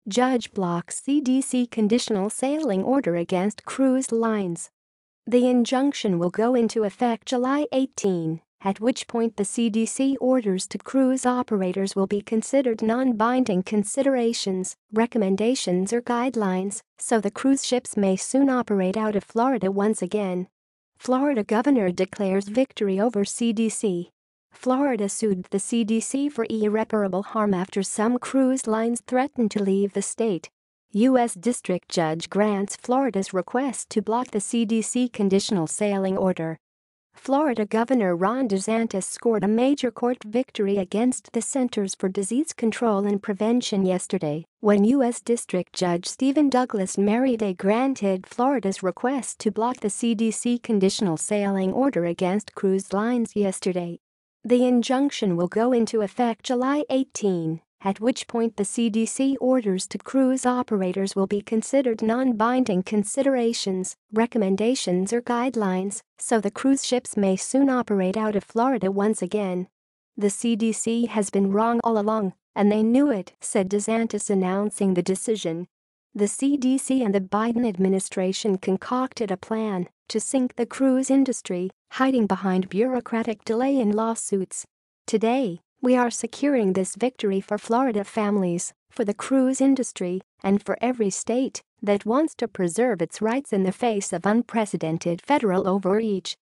Judge blocks CDC conditional sailing order against cruise lines. The injunction will go into effect July 18, at which point the CDC orders to cruise operators will be considered non-binding considerations, recommendations or guidelines, so the cruise ships may soon operate out of Florida once again. Florida governor declares victory over CDC. Florida sued the CDC for irreparable harm after some cruise lines threaten to leave the state. U.S. District Judge grants Florida's request to block the CDC conditional sailing order. Florida Governor Ron DeSantis scored a major court victory against the Centers for Disease Control and Prevention yesterday when U.S. District Judge Stephen Douglas Merriday granted Florida's request to block the CDC conditional sailing order against cruise lines yesterday. The injunction will go into effect July 18, at which point the CDC orders to cruise operators will be considered non-binding considerations, recommendations or guidelines, so the cruise ships may soon operate out of Florida once again. The CDC has been wrong all along, and they knew it, said DeSantis announcing the decision. The CDC and the Biden administration concocted a plan to sink the cruise industry, hiding behind bureaucratic delay and lawsuits. Today, we are securing this victory for Florida families, for the cruise industry, and for every state that wants to preserve its rights in the face of unprecedented federal overreach.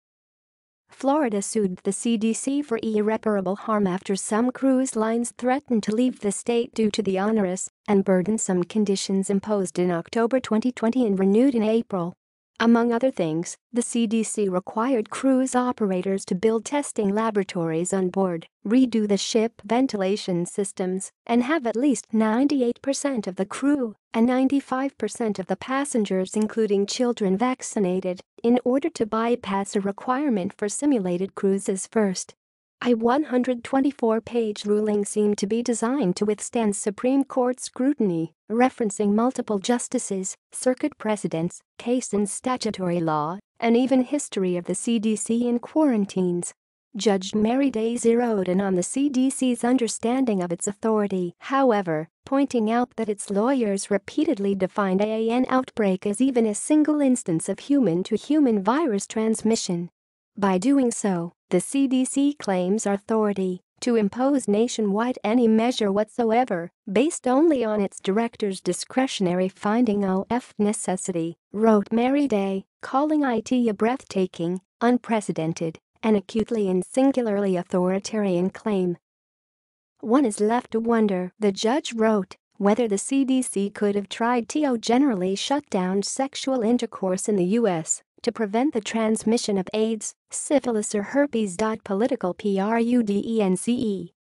Florida sued the CDC for irreparable harm after some cruise lines threatened to leave the state due to the onerous and burdensome conditions imposed in October 2020 and renewed in April. Among other things, the CDC required cruise operators to build testing laboratories on board, redo the ship ventilation systems, and have at least 98% of the crew and 95% of the passengers, including children, vaccinated in order to bypass a requirement for simulated cruises first. A 124-page ruling seemed to be designed to withstand Supreme Court scrutiny, referencing multiple justices, circuit precedents, case and statutory law, and even history of the CDC in quarantines. Judge Merriday zeroed in on the CDC's understanding of its authority, however, pointing out that its lawyers repeatedly defined an outbreak as even a single instance of human-to-human virus transmission. By doing so, the CDC claims authority to impose nationwide any measure whatsoever based only on its director's discretionary finding of necessity, wrote Merriday, calling it a breathtaking, unprecedented, and acutely and singularly authoritarian claim. One is left to wonder, the judge wrote, whether the CDC could have tried to generally shut down sexual intercourse in the U.S. to prevent the transmission of AIDS, syphilis or herpes. Political prudence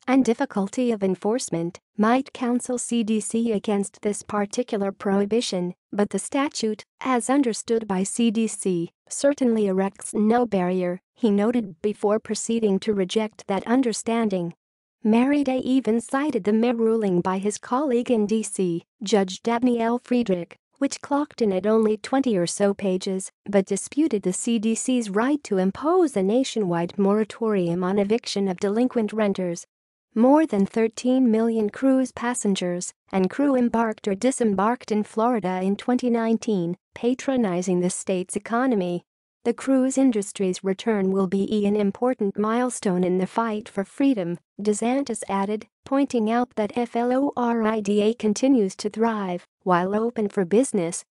and difficulty of enforcement might counsel CDC against this particular prohibition, but the statute, as understood by CDC, certainly erects no barrier, he noted before proceeding to reject that understanding. Merriday even cited the May ruling by his colleague in D.C., Judge Dabney L. Friedrich, which clocked in at only 20 or so pages, but disputed the CDC's right to impose a nationwide moratorium on eviction of delinquent renters. More than 13 million cruise passengers and crew embarked or disembarked in Florida in 2019, patronizing the state's economy. The cruise industry's return will be an important milestone in the fight for freedom, DeSantis added, pointing out that Florida continues to thrive while open for business,